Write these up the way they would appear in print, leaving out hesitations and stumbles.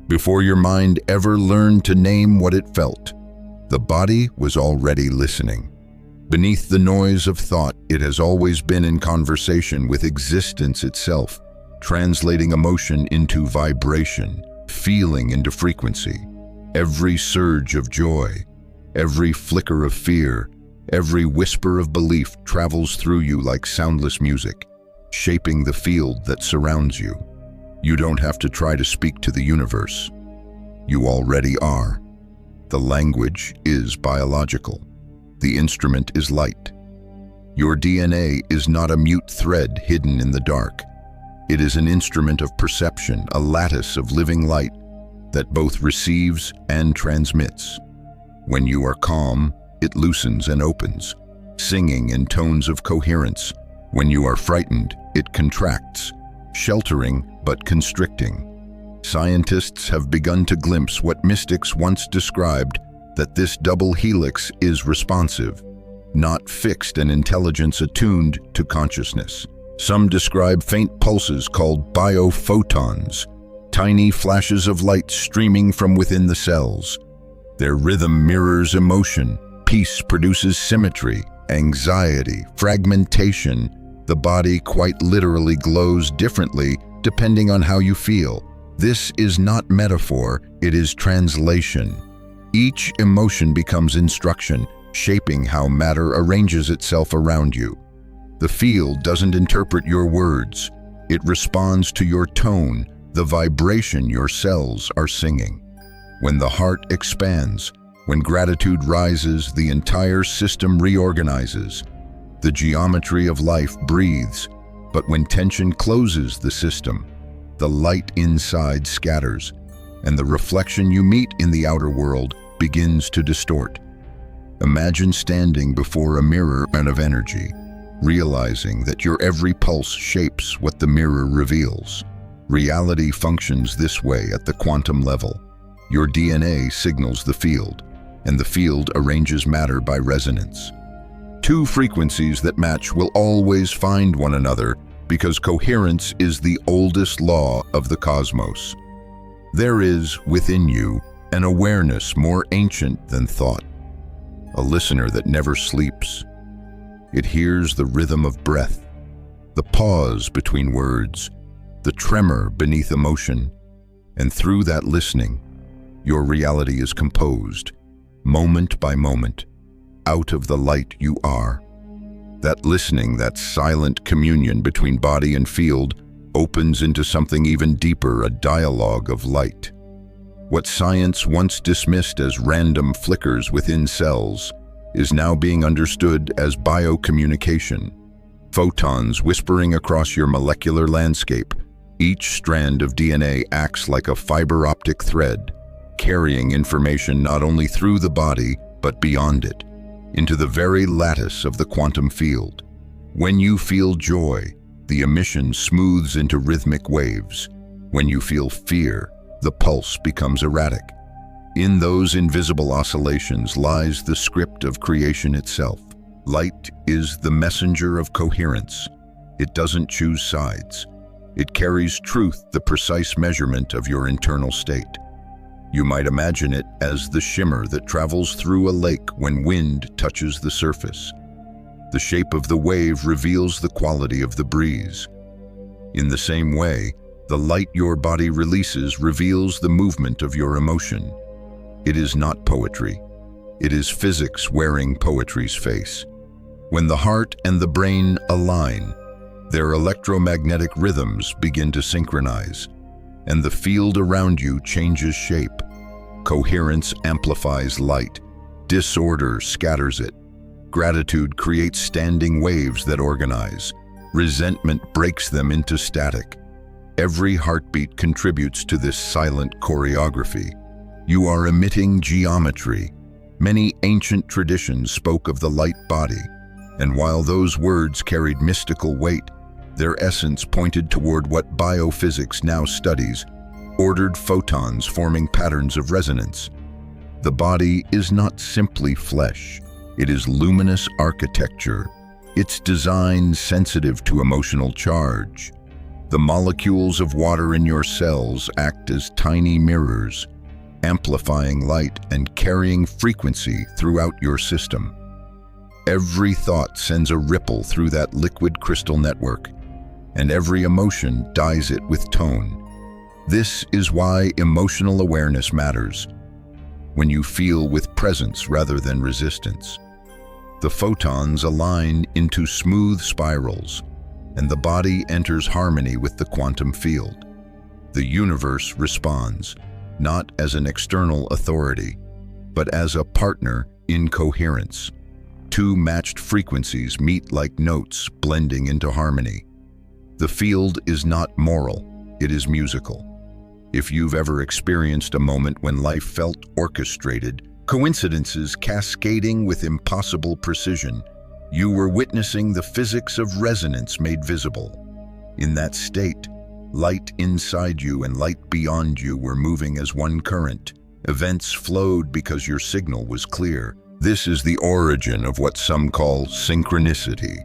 Before your mind ever learned to name what it felt, the body was already listening. Beneath the noise of thought, it has always been in conversation with existence itself, translating emotion into vibration, feeling into frequency. Every surge of joy, every flicker of fear, every whisper of belief travels through you like soundless music, shaping the field that surrounds you. You don't have to try to speak to the universe. You already are. The language is biological. The instrument is light. Your DNA is not a mute thread hidden in the dark. It is an instrument of perception, a lattice of living light that both receives and transmits. When you are calm, it loosens and opens, singing in tones of coherence. When you are frightened, it contracts, sheltering but constricting. Scientists have begun to glimpse what mystics once described, that this double helix is responsive, not fixed, an intelligence attuned to consciousness. Some describe faint pulses called biophotons, tiny flashes of light streaming from within the cells. Their rhythm mirrors emotion, peace produces symmetry, anxiety, fragmentation. The body quite literally glows differently depending on how you feel. This is not metaphor, it is translation. Each emotion becomes instruction, shaping how matter arranges itself around you. The field doesn't interpret your words. It responds to your tone, the vibration your cells are singing. When the heart expands, when gratitude rises, the entire system reorganizes. The geometry of life breathes, but when tension closes the system, the light inside scatters, and the reflection you meet in the outer world begins to distort. Imagine standing before a mirror of energy, realizing that your every pulse shapes what the mirror reveals. Reality functions this way at the quantum level. Your DNA signals the field, and the field arranges matter by resonance. Two frequencies that match will always find one another because coherence is the oldest law of the cosmos. There is, within you, an awareness more ancient than thought, a listener that never sleeps. It hears the rhythm of breath, the pause between words, the tremor beneath emotion, and through that listening, your reality is composed, moment by moment, out of the light you are. That listening, that silent communion between body and field, opens into something even deeper, a dialogue of light. What science once dismissed as random flickers within cells is now being understood as biocommunication. Photons whispering across your molecular landscape. Each strand of DNA acts like a fiber optic thread, carrying information not only through the body, but beyond it, into the very lattice of the quantum field. When you feel joy, the emission smooths into rhythmic waves. When you feel fear, the pulse becomes erratic. In those invisible oscillations lies the script of creation itself. Light is the messenger of coherence. It doesn't choose sides. It carries truth, the precise measurement of your internal state. You might imagine it as the shimmer that travels through a lake when wind touches the surface. The shape of the wave reveals the quality of the breeze. In the same way, the light your body releases reveals the movement of your emotion. It is not poetry. It is physics wearing poetry's face. When the heart and the brain align, their electromagnetic rhythms begin to synchronize, and the field around you changes shape. Coherence amplifies light. Disorder scatters it. Gratitude creates standing waves that organize. Resentment breaks them into static. Every heartbeat contributes to this silent choreography. You are emitting geometry. Many ancient traditions spoke of the light body, and while those words carried mystical weight, their essence pointed toward what biophysics now studies, ordered photons forming patterns of resonance. The body is not simply flesh. It is luminous architecture, its design sensitive to emotional charge. The molecules of water in your cells act as tiny mirrors, amplifying light and carrying frequency throughout your system. Every thought sends a ripple through that liquid crystal network, and every emotion dyes it with tone. This is why emotional awareness matters. When you feel with presence rather than resistance, the photons align into smooth spirals, and the body enters harmony with the quantum field. The universe responds, not as an external authority, but as a partner in coherence. Two matched frequencies meet like notes blending into harmony. The field is not moral, it is musical. If you've ever experienced a moment when life felt orchestrated, coincidences cascading with impossible precision, you were witnessing the physics of resonance made visible. In that state, light inside you and light beyond you were moving as one current. Events flowed because your signal was clear. This is the origin of what some call synchronicity.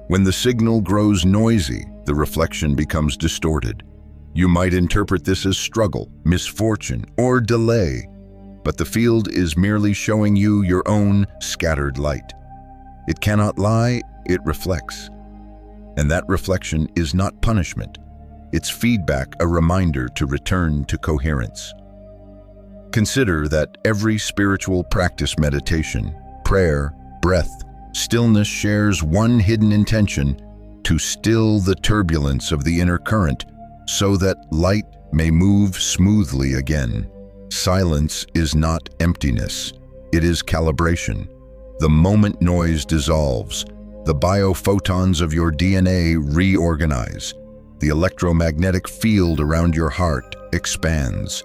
When the signal grows noisy, the reflection becomes distorted. You might interpret this as struggle, misfortune, or delay, but the field is merely showing you your own scattered light. It cannot lie, it reflects. And that reflection is not punishment. It's feedback, a reminder to return to coherence. Consider that every spiritual practice, meditation, prayer, breath, stillness shares one hidden intention: to still the turbulence of the inner current so that light may move smoothly again. Silence is not emptiness, it is calibration. The moment noise dissolves, the biophotons of your DNA reorganize, the electromagnetic field around your heart expands,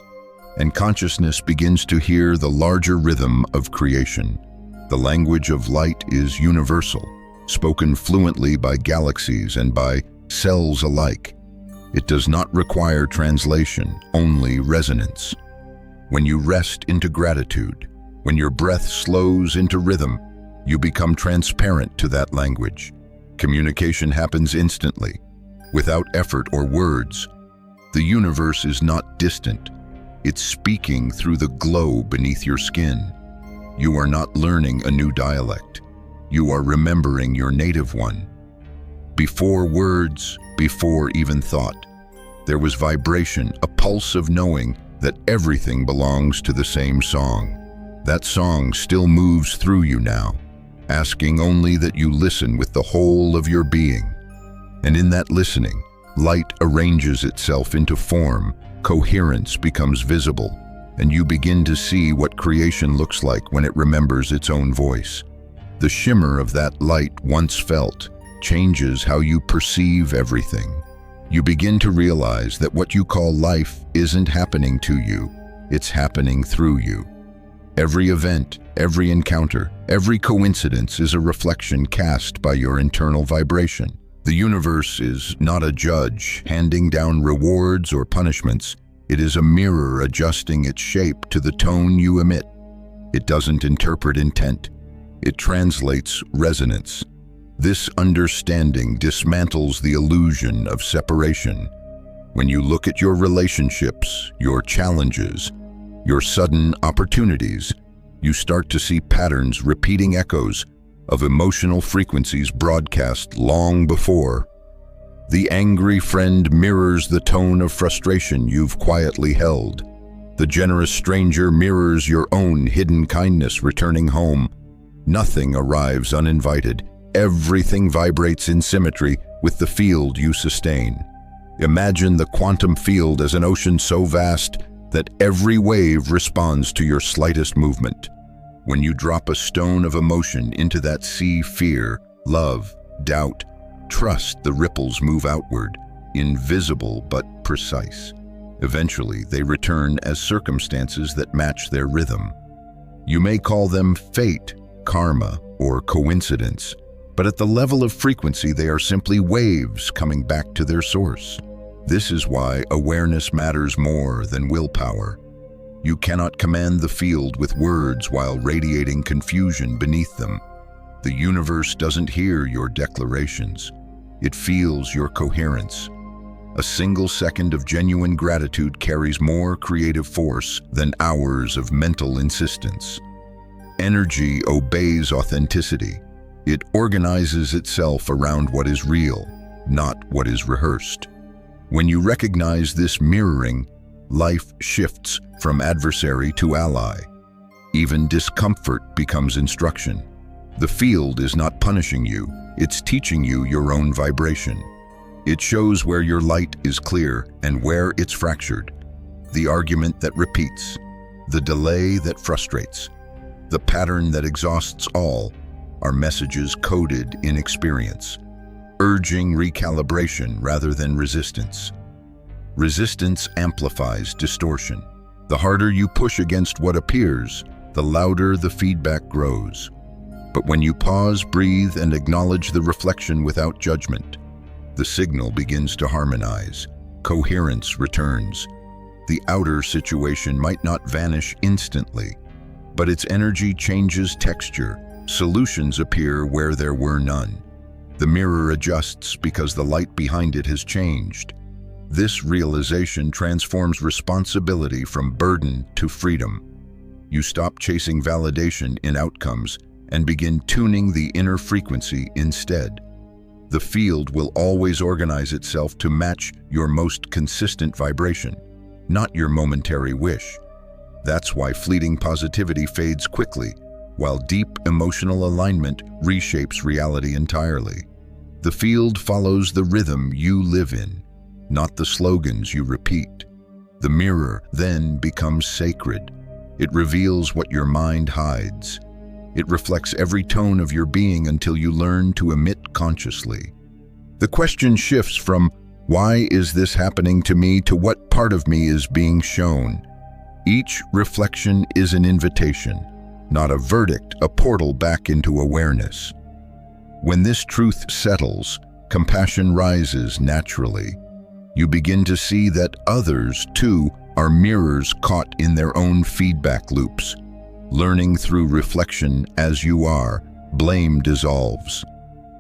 and consciousness begins to hear the larger rhythm of creation. The language of light is universal, spoken fluently by galaxies and by cells alike. It does not require translation, only resonance. When you rest into gratitude, when your breath slows into rhythm, you become transparent to that language. Communication happens instantly, without effort or words. The universe is not distant. It's speaking through the glow beneath your skin. You are not learning a new dialect. You are remembering your native one. Before words, before even thought, there was vibration, a pulse of knowing that everything belongs to the same song. That song still moves through you now, asking only that you listen with the whole of your being. And in that listening, light arranges itself into form, coherence becomes visible, and you begin to see what creation looks like when it remembers its own voice. The shimmer of that light once felt changes how you perceive everything. You begin to realize that what you call life isn't happening to you, it's happening through you. Every event, every encounter, every coincidence is a reflection cast by your internal vibration. The universe is not a judge handing down rewards or punishments. It is a mirror adjusting its shape to the tone you emit. It doesn't interpret intent. It translates resonance. This understanding dismantles the illusion of separation. When you look at your relationships, your challenges, your sudden opportunities, you start to see patterns, repeating echoes of emotional frequencies broadcast long before. The angry friend mirrors the tone of frustration you've quietly held. The generous stranger mirrors your own hidden kindness returning home. Nothing arrives uninvited. Everything vibrates in symmetry with the field you sustain. Imagine the quantum field as an ocean so vast that every wave responds to your slightest movement. When you drop a stone of emotion into that sea, fear, love, doubt, trust, the ripples move outward, invisible but precise. Eventually, they return as circumstances that match their rhythm. You may call them fate, karma, or coincidence, but at the level of frequency, they are simply waves coming back to their source. This is why awareness matters more than willpower. You cannot command the field with words while radiating confusion beneath them. The universe doesn't hear your declarations. It feels your coherence. A single second of genuine gratitude carries more creative force than hours of mental insistence. Energy obeys authenticity. It organizes itself around what is real, not what is rehearsed. When you recognize this mirroring, life shifts from adversary to ally. Even discomfort becomes instruction. The field is not punishing you, it's teaching you your own vibration. It shows where your light is clear and where it's fractured. The argument that repeats, the delay that frustrates, the pattern that exhausts all are messages coded in experience, urging recalibration rather than resistance. Resistance amplifies distortion. The harder you push against what appears, the louder the feedback grows. But when you pause, breathe, and acknowledge the reflection without judgment, the signal begins to harmonize. Coherence returns. The outer situation might not vanish instantly, but its energy changes texture. Solutions appear where there were none. The mirror adjusts because the light behind it has changed. This realization transforms responsibility from burden to freedom. You stop chasing validation in outcomes and begin tuning the inner frequency instead. The field will always organize itself to match your most consistent vibration, not your momentary wish. That's why fleeting positivity fades quickly, while deep emotional alignment reshapes reality entirely. The field follows the rhythm you live in, not the slogans you repeat. The mirror then becomes sacred. It reveals what your mind hides. It reflects every tone of your being until you learn to emit consciously. The question shifts from, why is this happening to me, to what part of me is being shown? Each reflection is an invitation, not a verdict, a portal back into awareness. When this truth settles, compassion rises naturally. You begin to see that others, too, are mirrors caught in their own feedback loops. Learning through reflection as you are, blame dissolves.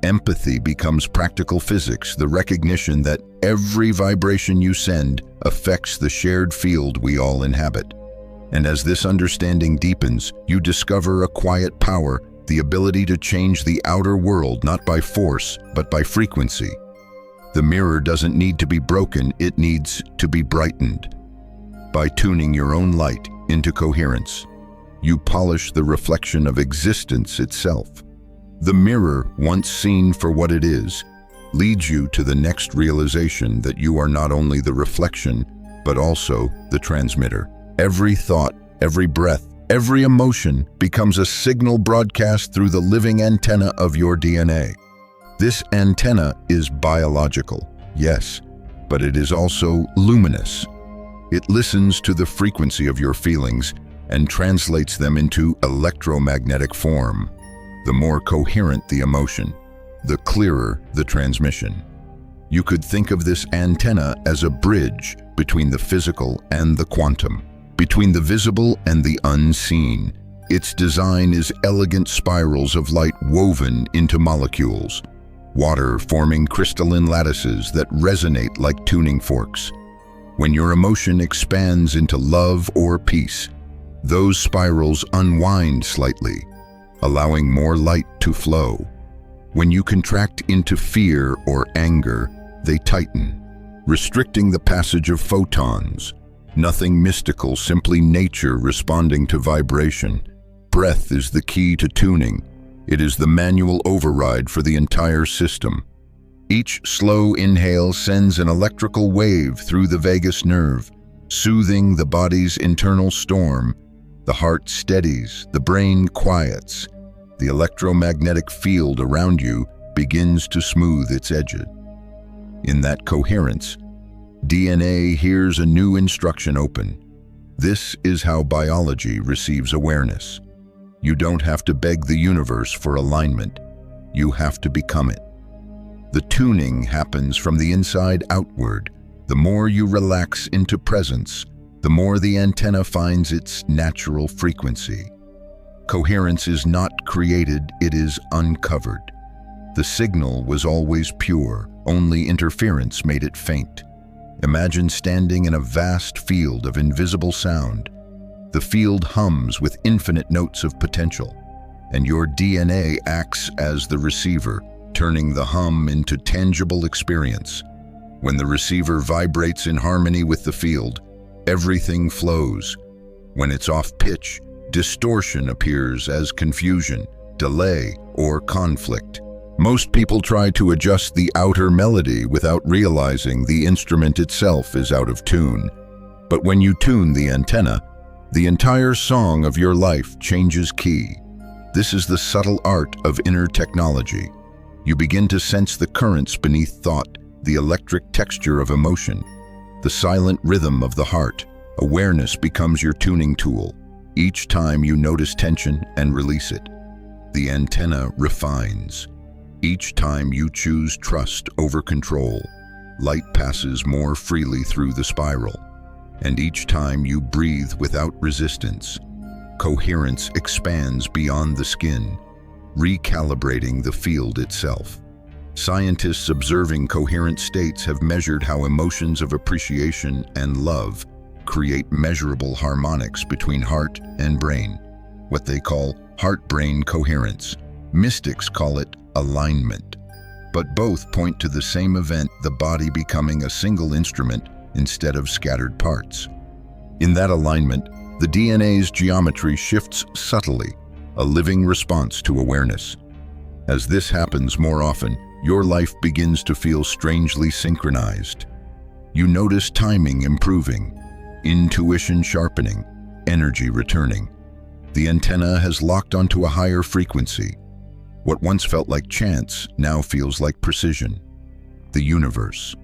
Empathy becomes practical physics, the recognition that every vibration you send affects the shared field we all inhabit. And as this understanding deepens, you discover a quiet power, the ability to change the outer world not by force, but by frequency. The mirror doesn't need to be broken, it needs to be brightened. By tuning your own light into coherence, you polish the reflection of existence itself. The mirror, once seen for what it is, leads you to the next realization that you are not only the reflection, but also the transmitter. Every thought, every breath, every emotion becomes a signal broadcast through the living antenna of your DNA. This antenna is biological, yes, but it is also luminous. It listens to the frequency of your feelings and translates them into electromagnetic form. The more coherent the emotion, the clearer the transmission. You could think of this antenna as a bridge between the physical and the quantum, between the visible and the unseen. Its design is elegant spirals of light woven into molecules, water forming crystalline lattices that resonate like tuning forks. When your emotion expands into love or peace, those spirals unwind slightly, allowing more light to flow. When you contract into fear or anger, they tighten, restricting the passage of photons. Nothing mystical, simply nature responding to vibration. Breath is the key to tuning. It is the manual override for the entire system. Each slow inhale sends an electrical wave through the vagus nerve, soothing the body's internal storm. The heart steadies, the brain quiets. The electromagnetic field around you begins to smooth its edges. In that coherence, DNA hears a new instruction open. This is how biology receives awareness. You don't have to beg the universe for alignment. You have to become it. The tuning happens from the inside outward. The more you relax into presence, the more the antenna finds its natural frequency. Coherence is not created, it is uncovered. The signal was always pure, only interference made it faint. Imagine standing in a vast field of invisible sound. The field hums with infinite notes of potential, and your DNA acts as the receiver, turning the hum into tangible experience. When the receiver vibrates in harmony with the field, everything flows. When it's off pitch, distortion appears as confusion, delay, or conflict. Most people try to adjust the outer melody without realizing the instrument itself is out of tune. But when you tune the antenna, the entire song of your life changes key. This is the subtle art of inner technology. You begin to sense the currents beneath thought, the electric texture of emotion, the silent rhythm of the heart. Awareness becomes your tuning tool. Each time you notice tension and release it, the antenna refines. Each time you choose trust over control, light passes more freely through the spiral. And each time you breathe without resistance, coherence expands beyond the skin, recalibrating the field itself. Scientists observing coherent states have measured how emotions of appreciation and love create measurable harmonics between heart and brain, what they call heart-brain coherence. Mystics call it alignment. But both point to the same event, the body becoming a single instrument instead of scattered parts. In that alignment, the DNA's geometry shifts subtly, a living response to awareness. As this happens more often, your life begins to feel strangely synchronized. You notice timing improving, intuition sharpening, energy returning. The antenna has locked onto a higher frequency. What once felt like chance now feels like precision. The universe,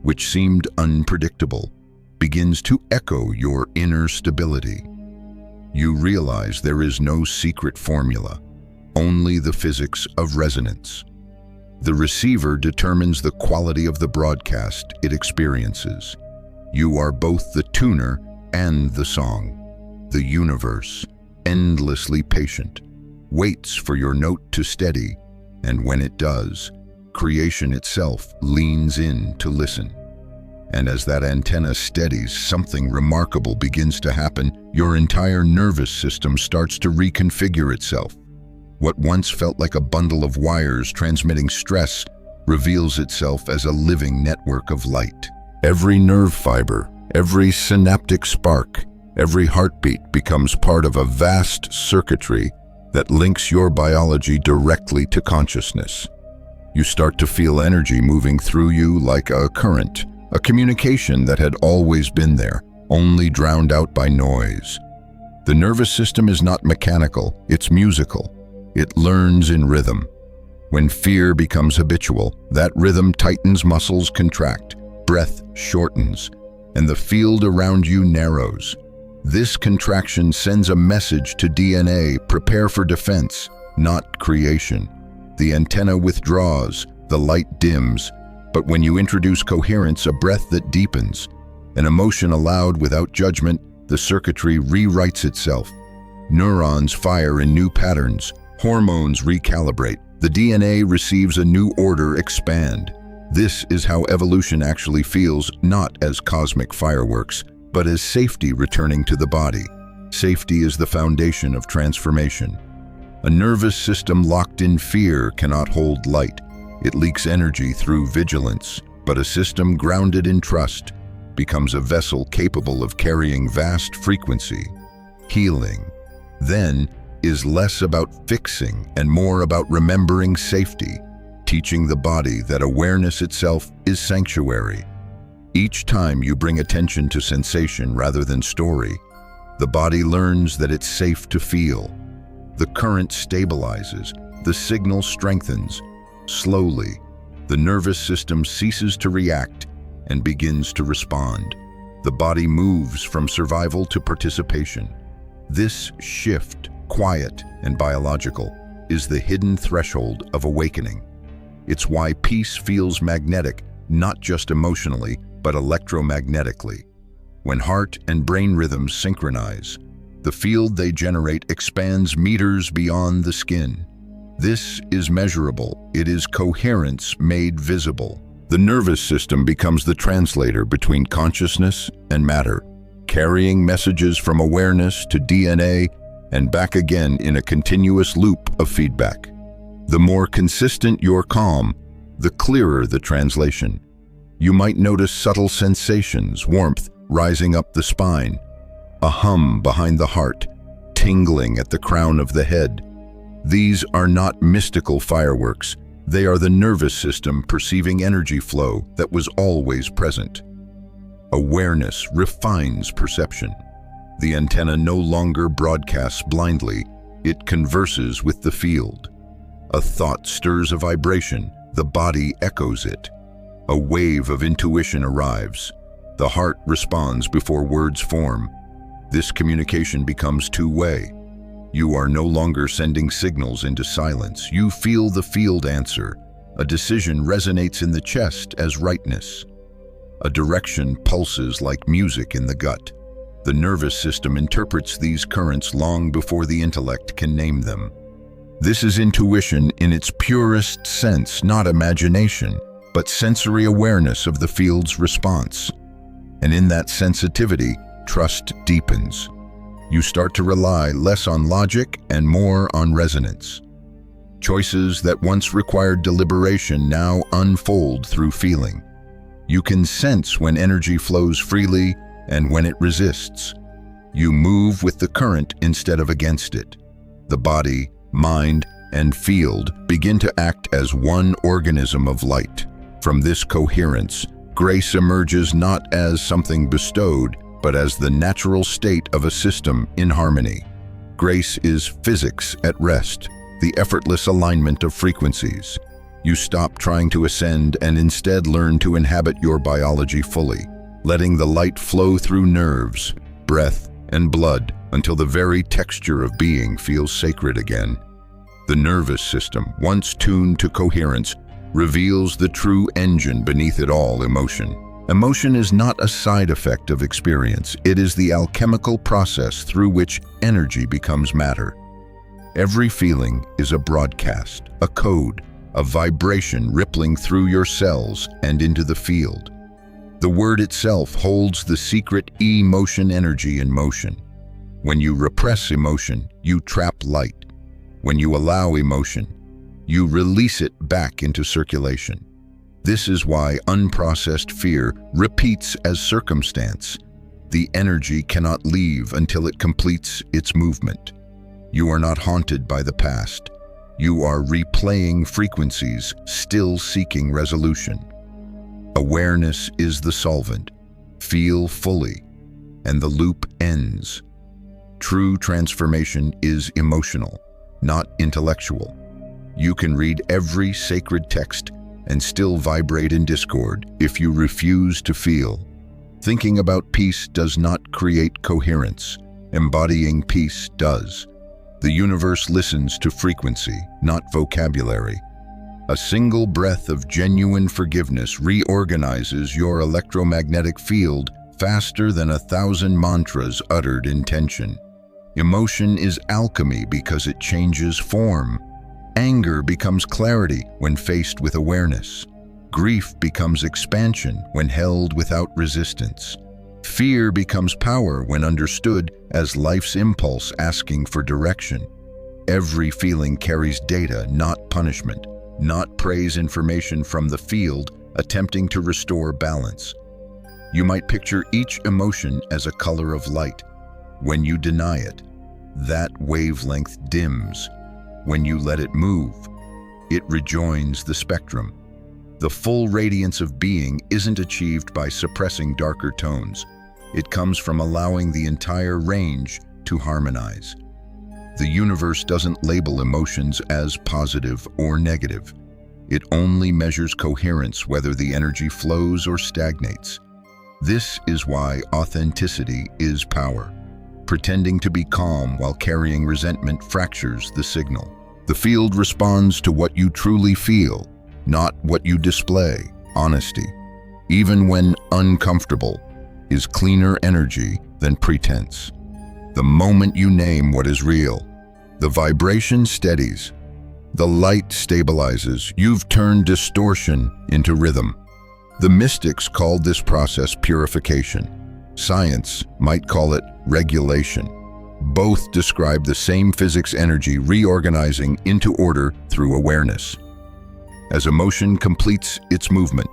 which seemed unpredictable, begins to echo your inner stability. You realize there is no secret formula, only the physics of resonance. The receiver determines the quality of the broadcast it experiences. You are both the tuner and the song. The universe, endlessly patient, waits for your note to steady, and when it does, creation itself leans in to listen. And as that antenna steadies, something remarkable begins to happen. Your entire nervous system starts to reconfigure itself. What once felt like a bundle of wires transmitting stress reveals itself as a living network of light. Every nerve fiber, every synaptic spark, every heartbeat becomes part of a vast circuitry that links your biology directly to consciousness. You start to feel energy moving through you like a current, a communication that had always been there, only drowned out by noise. The nervous system is not mechanical, it's musical. It learns in rhythm. When fear becomes habitual, that rhythm tightens, muscles contract, breath shortens, and the field around you narrows. This contraction sends a message to DNA: prepare for defense, not creation. The antenna withdraws, the light dims, but when you introduce coherence, a breath that deepens, an emotion allowed without judgment, the circuitry rewrites itself. Neurons fire in new patterns, hormones recalibrate, the DNA receives a new order expand. This is how evolution actually feels, not as cosmic fireworks, but as safety returning to the body. Safety is the foundation of transformation. A nervous system locked in fear cannot hold light. It leaks energy through vigilance, but a system grounded in trust becomes a vessel capable of carrying vast frequency. Healing, then, is less about fixing and more about remembering safety, teaching the body that awareness itself is sanctuary. Each time you bring attention to sensation rather than story, the body learns that it's safe to feel. The current stabilizes, the signal strengthens. Slowly, the nervous system ceases to react and begins to respond. The body moves from survival to participation. This shift, quiet and biological, is the hidden threshold of awakening. It's why peace feels magnetic, not just emotionally, but electromagnetically. When heart and brain rhythms synchronize, the field they generate expands meters beyond the skin. This is measurable. It is coherence made visible. The nervous system becomes the translator between consciousness and matter, carrying messages from awareness to DNA and back again in a continuous loop of feedback. The more consistent your calm, the clearer the translation. You might notice subtle sensations, warmth rising up the spine, a hum behind the heart, tingling at the crown of the head. These are not mystical fireworks. They are the nervous system perceiving energy flow that was always present. Awareness refines perception. The antenna no longer broadcasts blindly, it converses with the field. A thought stirs a vibration, the body echoes it. A wave of intuition arrives. The heart responds before words form. This communication becomes two-way. You are no longer sending signals into silence. You feel the field answer. A decision resonates in the chest as rightness. A direction pulses like music in the gut. The nervous system interprets these currents long before the intellect can name them. This is intuition in its purest sense, not imagination, but sensory awareness of the field's response. And in that sensitivity, trust deepens. You start to rely less on logic and more on resonance. Choices that once required deliberation now unfold through feeling. You can sense when energy flows freely and when it resists. You move with the current instead of against it. The body, mind, and field begin to act as one organism of light. From this coherence, grace emerges not as something bestowed, but as the natural state of a system in harmony. Grace is physics at rest, the effortless alignment of frequencies. You stop trying to ascend and instead learn to inhabit your biology fully, letting the light flow through nerves, breath, and blood until the very texture of being feels sacred again. The nervous system, once tuned to coherence, reveals the true engine beneath it all: emotion. Emotion is not a side effect of experience. It is the alchemical process through which energy becomes matter. Every feeling is a broadcast, a code, a vibration rippling through your cells and into the field. The word itself holds the secret emotion energy in motion. When you repress emotion, you trap light. When you allow emotion, you release it back into circulation. This is why unprocessed fear repeats as circumstance. The energy cannot leave until it completes its movement. You are not haunted by the past. You are replaying frequencies, still seeking resolution. Awareness is the solvent. Feel fully, and the loop ends. True transformation is emotional, not intellectual. You can read every sacred text and still vibrate in discord if you refuse to feel. Thinking about peace does not create coherence. Embodying peace does. The universe listens to frequency, not vocabulary. A single breath of genuine forgiveness reorganizes your electromagnetic field faster than 1,000 mantras uttered in tension. Emotion is alchemy because it changes form. Anger becomes clarity when faced with awareness. Grief becomes expansion when held without resistance. Fear becomes power when understood as life's impulse asking for direction. Every feeling carries data, not punishment, not praise information from the field attempting to restore balance. You might picture each emotion as a color of light. When you deny it, that wavelength dims. When you let it move, it rejoins the spectrum. The full radiance of being isn't achieved by suppressing darker tones. It comes from allowing the entire range to harmonize. The universe doesn't label emotions as positive or negative. It only measures coherence, whether the energy flows or stagnates. This is why authenticity is power. Pretending to be calm while carrying resentment fractures the signal. The field responds to what you truly feel, not what you display. Honesty, even when uncomfortable, is cleaner energy than pretense. The moment you name what is real, the vibration steadies, the light stabilizes. You've turned distortion into rhythm. The mystics called this process purification. Science might call it regulation. Both describe the same physics energy reorganizing into order through awareness. As emotion completes its movement,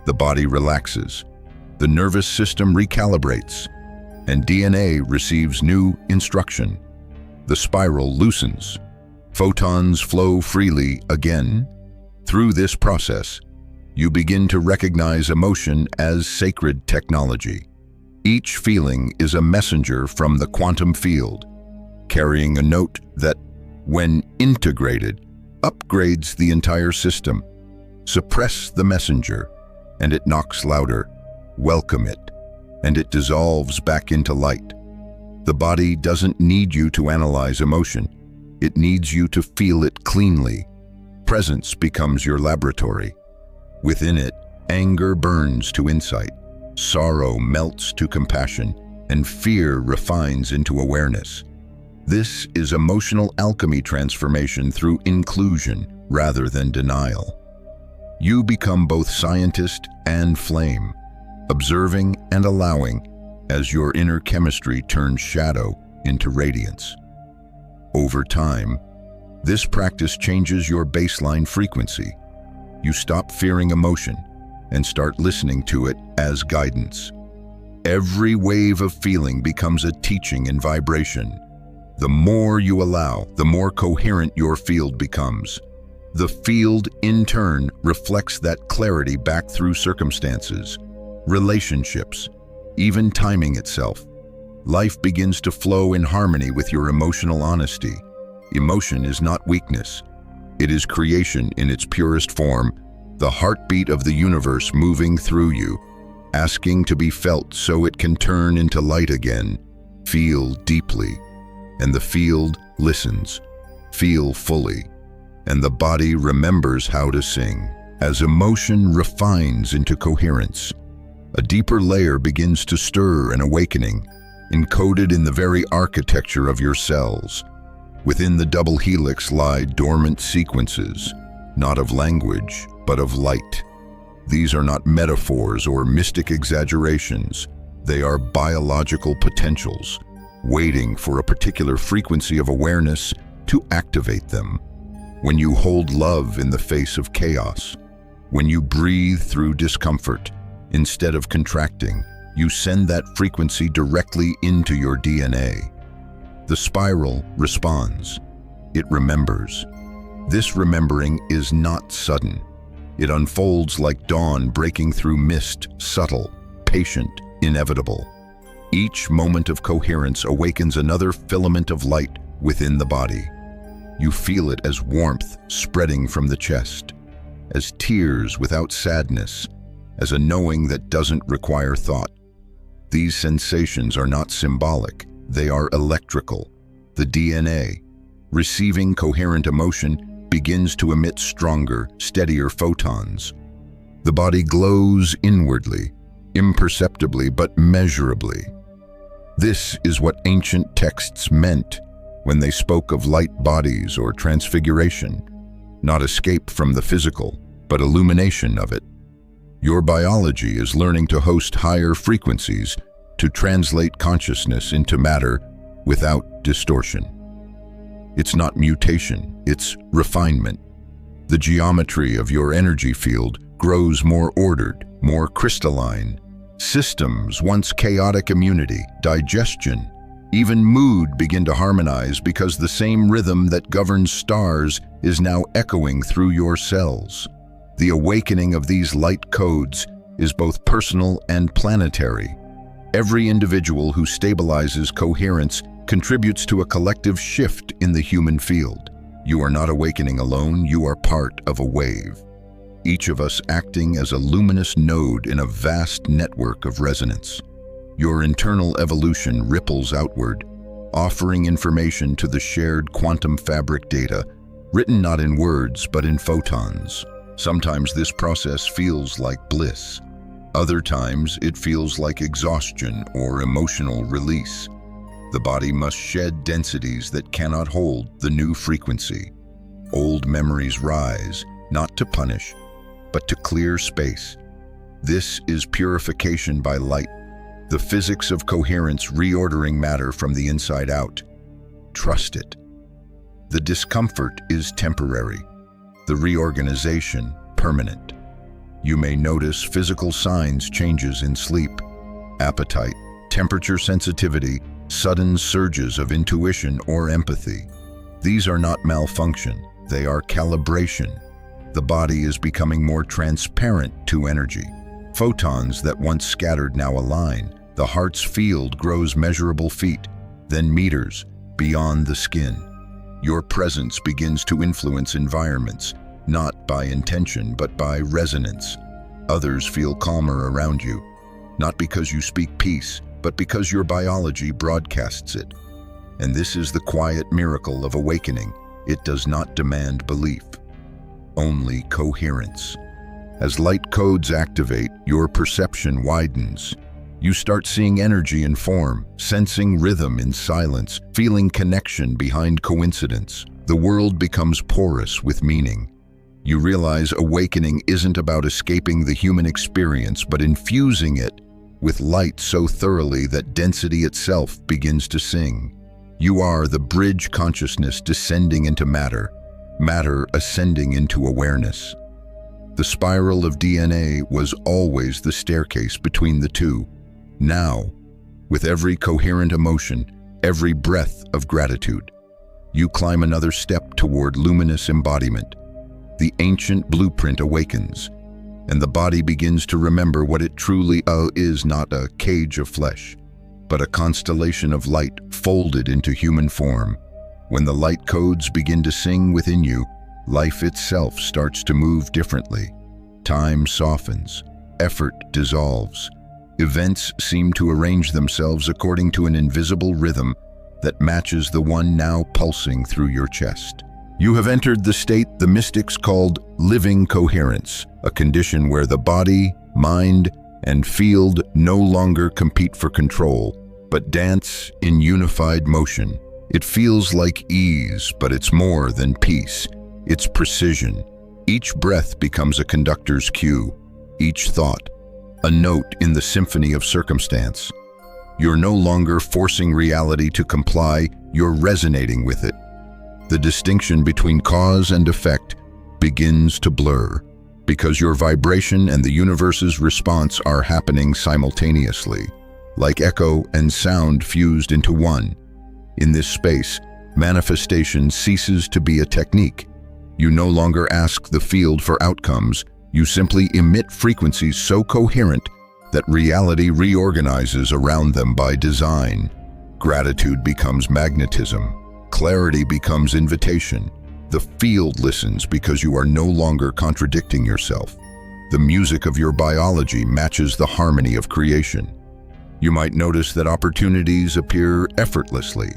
the body relaxes, the nervous system recalibrates, and DNA receives new instruction. The spiral loosens. Photons flow freely again. Through this process, you begin to recognize emotion as sacred technology. Each feeling is a messenger from the quantum field, carrying a note that, when integrated, upgrades the entire system. Suppress the messenger, and it knocks louder. Welcome it, and it dissolves back into light. The body doesn't need you to analyze emotion. It needs you to feel it cleanly. Presence becomes your laboratory. Within it, anger burns to insight. Sorrow melts to compassion, and fear refines into awareness. This is emotional alchemy transformation through inclusion rather than denial. You become both scientist and flame, observing and allowing as your inner chemistry turns shadow into radiance. Over time, this practice changes your baseline frequency. You stop fearing emotion and start listening to it as guidance. Every wave of feeling becomes a teaching in vibration. The more you allow, the more coherent your field becomes. The field, in turn, reflects that clarity back through circumstances, relationships, even timing itself. Life begins to flow in harmony with your emotional honesty. Emotion is not weakness. It is creation in its purest form, the heartbeat of the universe moving through you, asking to be felt so it can turn into light again. Feel deeply, and the field listens. Feel fully, and the body remembers how to sing. As emotion refines into coherence, a deeper layer begins to stir an awakening, encoded in the very architecture of your cells. Within the double helix lie dormant sequences, not of language, but of light. These are not metaphors or mystic exaggerations. They are biological potentials, waiting for a particular frequency of awareness to activate them. When you hold love in the face of chaos, when you breathe through discomfort, instead of contracting, you send that frequency directly into your DNA. The spiral responds. It remembers. This remembering is not sudden. It unfolds like dawn breaking through mist, subtle, patient, inevitable. Each moment of coherence awakens another filament of light within the body. You feel it as warmth spreading from the chest, as tears without sadness, as a knowing that doesn't require thought. These sensations are not symbolic, they are electrical. The DNA, receiving coherent emotion, begins to emit stronger, steadier photons. The body glows inwardly, imperceptibly but measurably. This is what ancient texts meant when they spoke of light bodies or transfiguration, not escape from the physical, but illumination of it. Your biology is learning to host higher frequencies to translate consciousness into matter without distortion. It's not mutation, it's refinement. The geometry of your energy field grows more ordered, more crystalline. Systems, once chaotic immunity, digestion, even mood begin to harmonize because the same rhythm that governs stars is now echoing through your cells. The awakening of these light codes is both personal and planetary. Every individual who stabilizes coherence contributes to a collective shift in the human field. You are not awakening alone, you are part of a wave. Each of us acting as a luminous node in a vast network of resonance. Your internal evolution ripples outward, offering information to the shared quantum fabric data, written not in words but in photons. Sometimes this process feels like bliss. Other times it feels like exhaustion or emotional release. The body must shed densities that cannot hold the new frequency. Old memories rise, not to punish, but to clear space. This is purification by light, the physics of coherence reordering matter from the inside out. Trust it. The discomfort is temporary, the reorganization permanent. You may notice physical signs, changes in sleep, appetite, temperature sensitivity, sudden surges of intuition or empathy. These are not malfunction, they are calibration. The body is becoming more transparent to energy. Photons that once scattered now align. The heart's field grows measurable feet, then meters, beyond the skin. Your presence begins to influence environments, not by intention but by resonance. Others feel calmer around you, not because you speak peace, but because your biology broadcasts it. And this is the quiet miracle of awakening. It does not demand belief, only coherence. As light codes activate, your perception widens. You start seeing energy in form, sensing rhythm in silence, feeling connection behind coincidence. The world becomes porous with meaning. You realize awakening isn't about escaping the human experience, but infusing it with light so thoroughly that density itself begins to sing. You are the bridge consciousness descending into matter, matter ascending into awareness. The spiral of DNA was always the staircase between the two. Now, with every coherent emotion, every breath of gratitude, you climb another step toward luminous embodiment. The ancient blueprint awakens, and the body begins to remember what it truly is, not a cage of flesh, but a constellation of light folded into human form. When the light codes begin to sing within you, life itself starts to move differently. Time softens, effort dissolves. Events seem to arrange themselves according to an invisible rhythm that matches the one now pulsing through your chest. You have entered the state the mystics called living coherence, a condition where the body, mind, and field no longer compete for control, but dance in unified motion. It feels like ease, but it's more than peace. It's precision. Each breath becomes a conductor's cue, each thought a note in the symphony of circumstance. You're no longer forcing reality to comply, you're resonating with it. The distinction between cause and effect begins to blur, because your vibration and the universe's response are happening simultaneously, like echo and sound fused into one. In this space, manifestation ceases to be a technique. You no longer ask the field for outcomes, you simply emit frequencies so coherent that reality reorganizes around them by design. Gratitude becomes magnetism. Clarity becomes invitation. The field listens because you are no longer contradicting yourself. The music of your biology matches the harmony of creation. You might notice that opportunities appear effortlessly.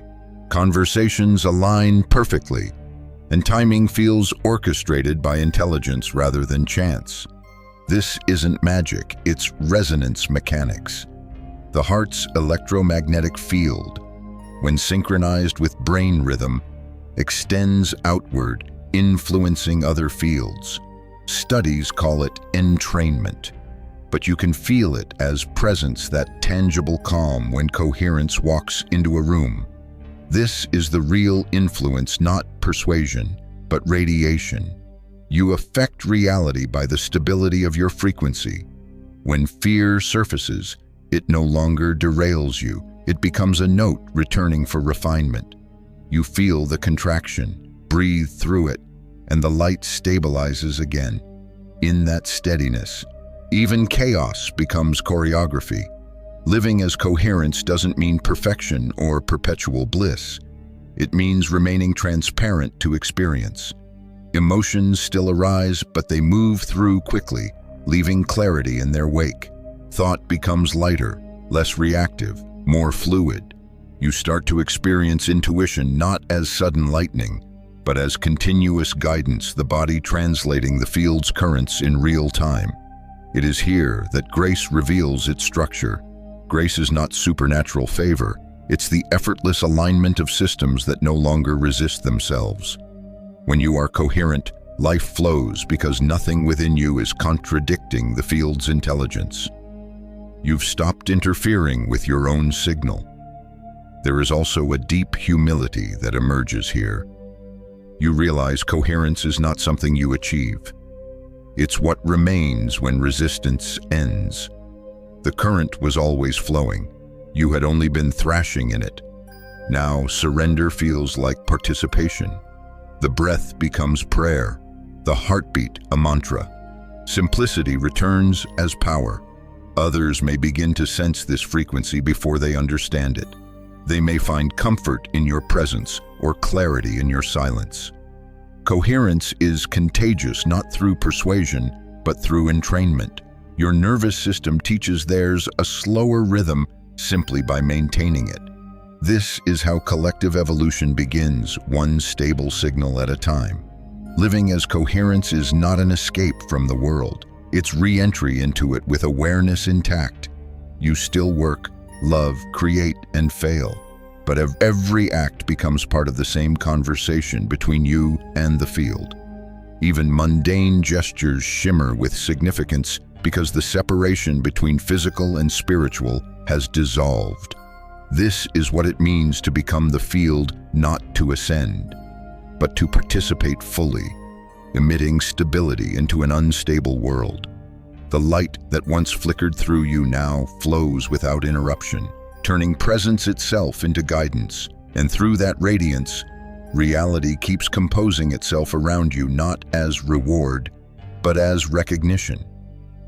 Conversations align perfectly, and timing feels orchestrated by intelligence rather than chance. This isn't magic, it's resonance mechanics. The heart's electromagnetic field, when synchronized with brain rhythm, extends outward, influencing other fields. Studies call it entrainment, but you can feel it as presence, that tangible calm when coherence walks into a room. This is the real influence, not persuasion, but radiation. You affect reality by the stability of your frequency. When fear surfaces, it no longer derails you. It becomes a note returning for refinement. You feel the contraction, breathe through it, and the light stabilizes again. In that steadiness, even chaos becomes choreography. Living as coherence doesn't mean perfection or perpetual bliss. It means remaining transparent to experience. Emotions still arise, but they move through quickly, leaving clarity in their wake. Thought becomes lighter, less reactive, more fluid. You start to experience intuition not as sudden lightning, but as continuous guidance, the body translating the field's currents in real time. It is here that grace reveals its structure. Grace is not supernatural favor. It's the effortless alignment of systems that no longer resist themselves. When you are coherent, Life flows because nothing within you is contradicting the field's intelligence. You've stopped interfering with your own signal. There is also a deep humility that emerges here. You realize coherence is not something you achieve. It's what remains when resistance ends. The current was always flowing. You had only been thrashing in it. Now surrender feels like participation. The breath becomes prayer, the heartbeat a mantra. Simplicity returns as power. Others may begin to sense this frequency before they understand it. They may find comfort in your presence or clarity in your silence. Coherence is contagious not through persuasion, but through entrainment. Your nervous system teaches theirs a slower rhythm simply by maintaining it. This is how collective evolution begins, one stable signal at a time. Living as coherence is not an escape from the world. It's re-entry into it with awareness intact. You still work, love, create, and fail. But every act becomes part of the same conversation between you and the field. Even mundane gestures shimmer with significance because the separation between physical and spiritual has dissolved. This is what it means to become the field, not to ascend, but to participate fully, emitting stability into an unstable world. The light that once flickered through you now flows without interruption, turning presence itself into guidance, and through that radiance, reality keeps composing itself around you not as reward, but as recognition.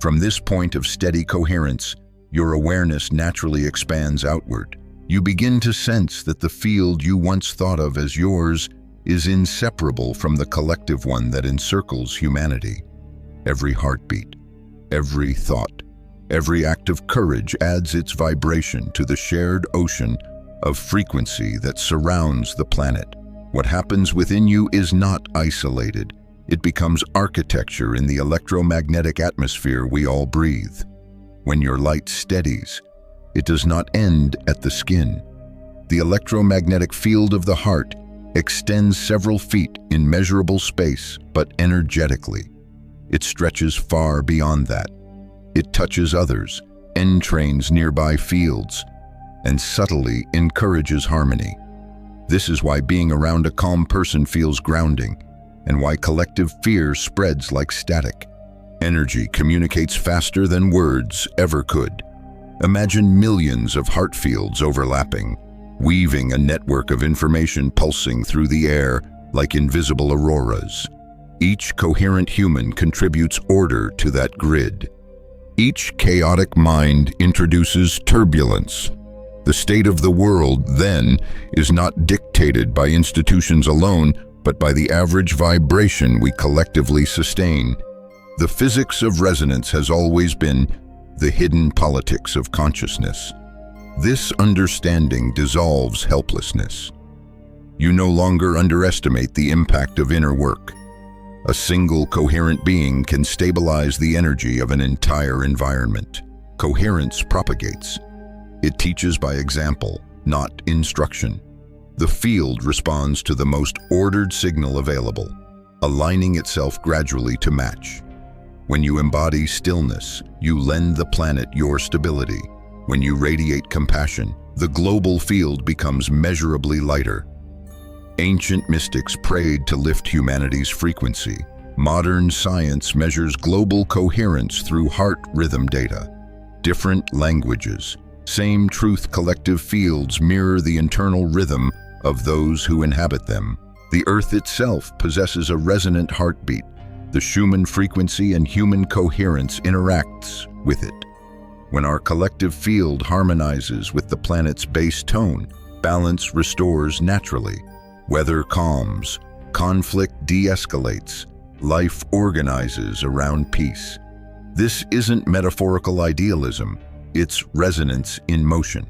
From this point of steady coherence, your awareness naturally expands outward. You begin to sense that the field you once thought of as yours is inseparable from the collective one that encircles humanity. Every heartbeat, every thought, every act of courage adds its vibration to the shared ocean of frequency that surrounds the planet. What happens within you is not isolated. It becomes architecture in the electromagnetic atmosphere we all breathe. When your light steadies, it does not end at the skin. The electromagnetic field of the heart extends several feet in measurable space, but energetically. It stretches far beyond that. It touches others, entrains nearby fields, and subtly encourages harmony. This is why being around a calm person feels grounding, and why collective fear spreads like static. Energy communicates faster than words ever could. Imagine millions of heart fields overlapping, weaving a network of information pulsing through the air like invisible auroras. Each coherent human contributes order to that grid. Each chaotic mind introduces turbulence. The state of the world, then, is not dictated by institutions alone, but by the average vibration we collectively sustain. The physics of resonance has always been the hidden politics of consciousness. This understanding dissolves helplessness. You no longer underestimate the impact of inner work. A single coherent being can stabilize the energy of an entire environment. Coherence propagates. It teaches by example, not instruction. The field responds to the most ordered signal available, aligning itself gradually to match. When you embody stillness, you lend the planet your stability. When you radiate compassion, the global field becomes measurably lighter. Ancient mystics prayed to lift humanity's frequency. Modern science measures global coherence through heart rhythm data. Different languages, same truth collective fields mirror the internal rhythm of those who inhabit them. The earth itself possesses a resonant heartbeat. The Schumann frequency and human coherence interacts with it. When our collective field harmonizes with the planet's base tone, balance restores naturally. Weather calms, conflict de-escalates, life organizes around peace. This isn't metaphorical idealism, it's resonance in motion.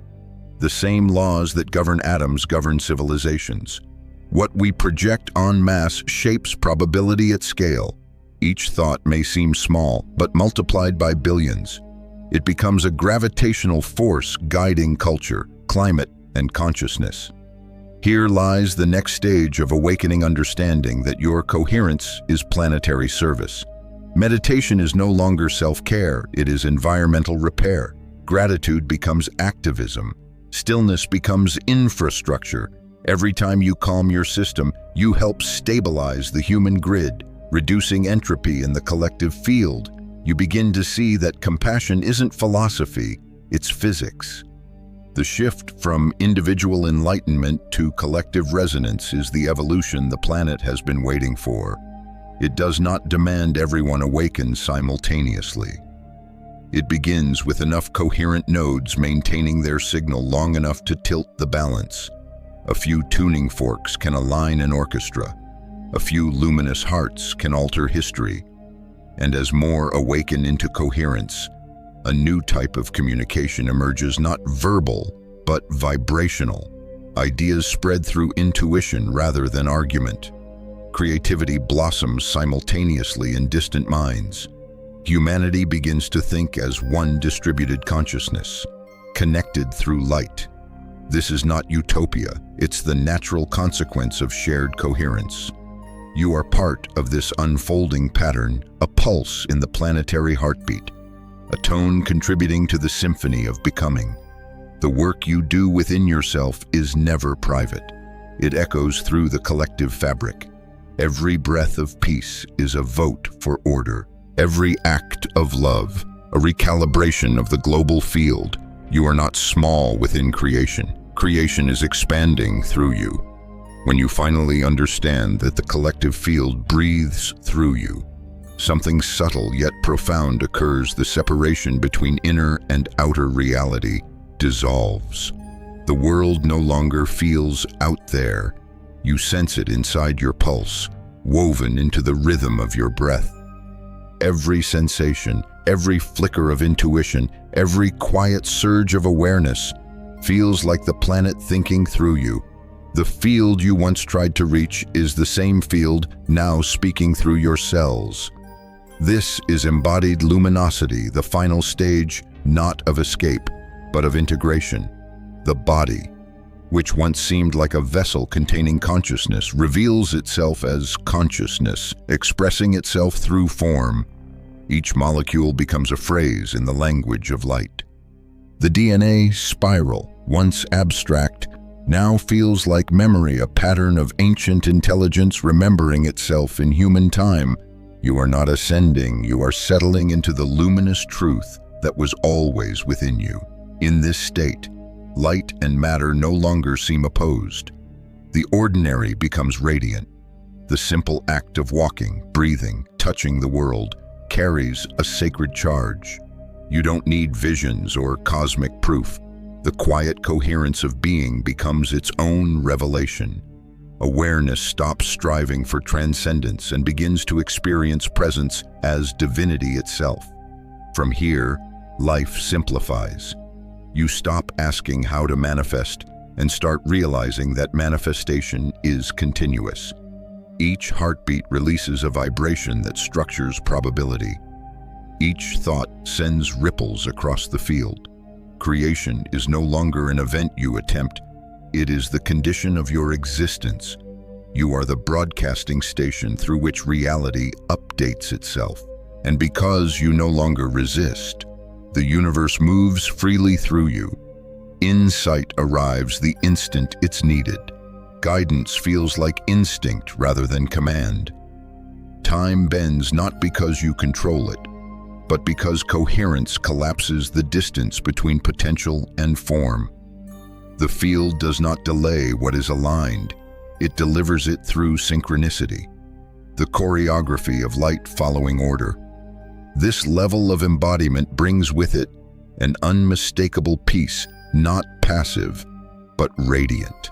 The same laws that govern atoms govern civilizations. What we project en masse shapes probability at scale. Each thought may seem small, but multiplied by billions, it becomes a gravitational force guiding culture, climate, and consciousness. Here lies the next stage of awakening understanding that your coherence is planetary service. Meditation is no longer self-care, it is environmental repair. Gratitude becomes activism. Stillness becomes infrastructure. Every time you calm your system, you help stabilize the human grid, reducing entropy in the collective field. You begin to see that compassion isn't philosophy, it's physics. The shift from individual enlightenment to collective resonance is the evolution the planet has been waiting for. It does not demand everyone awaken simultaneously. It begins with enough coherent nodes maintaining their signal long enough to tilt the balance. A few tuning forks can align an orchestra. A few luminous hearts can alter history. And as more awaken into coherence, a new type of communication emerges, not verbal, but vibrational. Ideas spread through intuition rather than argument. Creativity blossoms simultaneously in distant minds. Humanity begins to think as one distributed consciousness, connected through light. This is not utopia, it's the natural consequence of shared coherence. You are part of this unfolding pattern, a pulse in the planetary heartbeat, a tone contributing to the symphony of becoming. The work you do within yourself is never private. It echoes through the collective fabric. Every breath of peace is a vote for order. Every act of love, a recalibration of the global field. You are not small within creation. Creation is expanding through you. When you finally understand that the collective field breathes through you, something subtle yet profound occurs. The separation between inner and outer reality dissolves. The world no longer feels out there. You sense it inside your pulse, woven into the rhythm of your breath. Every sensation, every flicker of intuition, every quiet surge of awareness feels like the planet thinking through you. The field you once tried to reach is the same field now speaking through your cells. This is embodied luminosity, the final stage not of escape, but of integration. The body, which once seemed like a vessel containing consciousness, reveals itself as consciousness, expressing itself through form. Each molecule becomes a phrase in the language of light. The DNA spiral, once abstract, now feels like memory, a pattern of ancient intelligence remembering itself in human time. You are not ascending, you are settling into the luminous truth that was always within you. In this state, light and matter no longer seem opposed. The ordinary becomes radiant. The simple act of walking, breathing, touching the world carries a sacred charge. You don't need visions or cosmic proof. The quiet coherence of being becomes its own revelation. Awareness stops striving for transcendence and begins to experience presence as divinity itself. From here, life simplifies. You stop asking how to manifest and start realizing that manifestation is continuous. Each heartbeat releases a vibration that structures probability. Each thought sends ripples across the field. Creation is no longer an event you attempt. It is the condition of your existence. You are the broadcasting station through which reality updates itself. And because you no longer resist, the universe moves freely through you. Insight arrives the instant it's needed. Guidance feels like instinct rather than command. Time bends not because you control it, but because coherence collapses the distance between potential and form. The field does not delay what is aligned, it delivers it through synchronicity, the choreography of light following order. This level of embodiment brings with it an unmistakable peace, not passive, but radiant.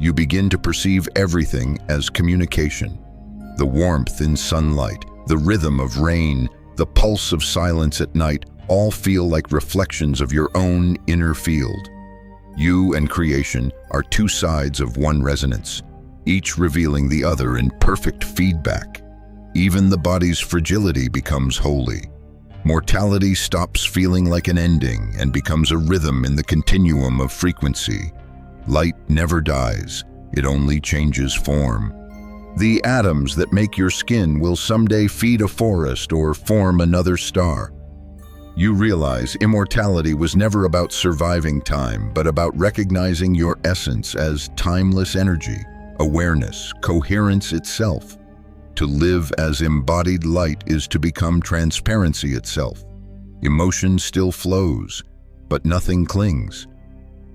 You begin to perceive everything as communication. The warmth in sunlight, the rhythm of rain, the pulse of silence at night all feel like reflections of your own inner field. You and creation are two sides of one resonance, each revealing the other in perfect feedback. Even the body's fragility becomes holy. Mortality stops feeling like an ending and becomes a rhythm in the continuum of frequency. Light never dies, It only changes form. The atoms that make your skin will someday feed a forest or form another star. You realize immortality was never about surviving time, but about recognizing your essence as timeless energy, awareness, coherence itself. To live as embodied light is to become transparency itself. Emotion still flows, but nothing clings.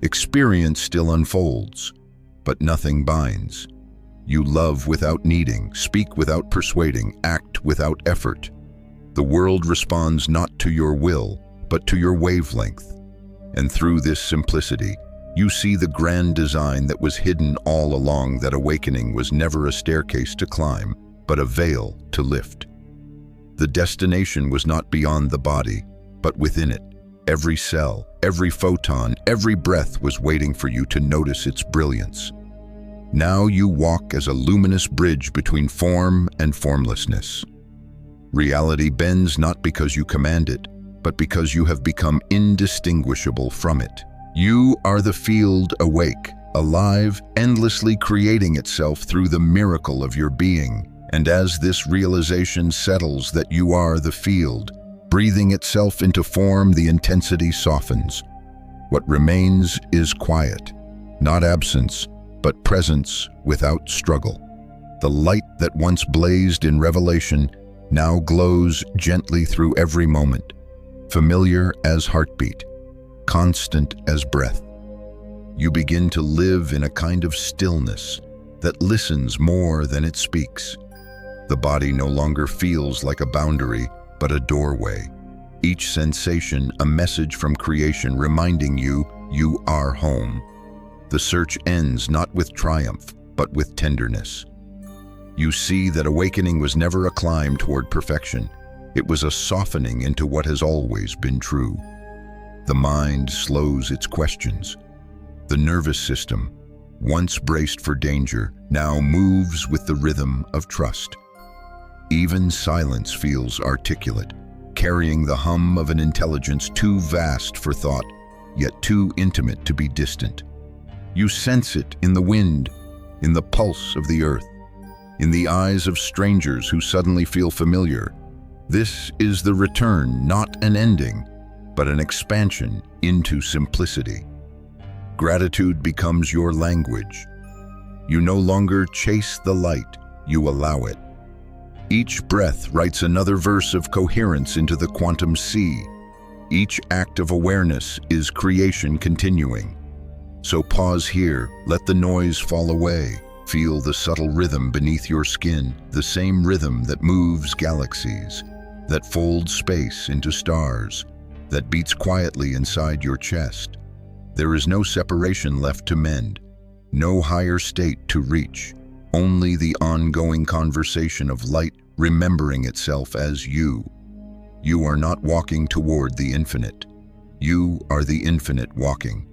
Experience still unfolds, but nothing binds. You love without needing, speak without persuading, act without effort. The world responds not to your will, but to your wavelength. And through this simplicity, you see the grand design that was hidden all along. That awakening was never a staircase to climb, but a veil to lift. The destination was not beyond the body, but within it. Every cell, every photon, every breath was waiting for you to notice its brilliance. Now you walk as a luminous bridge between form and formlessness. Reality bends not because you command it, but because you have become indistinguishable from it. You are the field awake, alive, endlessly creating itself through the miracle of your being. And as this realization settles that you are the field, breathing itself into form, the intensity softens. What remains is quiet, not absence, but presence without struggle. The light that once blazed in revelation now glows gently through every moment, familiar as heartbeat, constant as breath. You begin to live in a kind of stillness that listens more than it speaks. The body no longer feels like a boundary, but a doorway. Each sensation a message from creation reminding you you are home. The search ends not with triumph, but with tenderness. You see that awakening was never a climb toward perfection. It was a softening into what has always been true. The mind slows its questions. The nervous system, once braced for danger, now moves with the rhythm of trust. Even silence feels articulate, carrying the hum of an intelligence too vast for thought, yet too intimate to be distant. You sense it in the wind, in the pulse of the earth, in the eyes of strangers who suddenly feel familiar. This is the return, not an ending, but an expansion into simplicity. Gratitude becomes your language. You no longer chase the light, you allow it. Each breath writes another verse of coherence into the quantum sea. Each act of awareness is creation continuing. So pause here, let the noise fall away. Feel the subtle rhythm beneath your skin, the same rhythm that moves galaxies, that folds space into stars, that beats quietly inside your chest. There is no separation left to mend, no higher state to reach, only the ongoing conversation of light remembering itself as you. You are not walking toward the infinite. You are the infinite walking.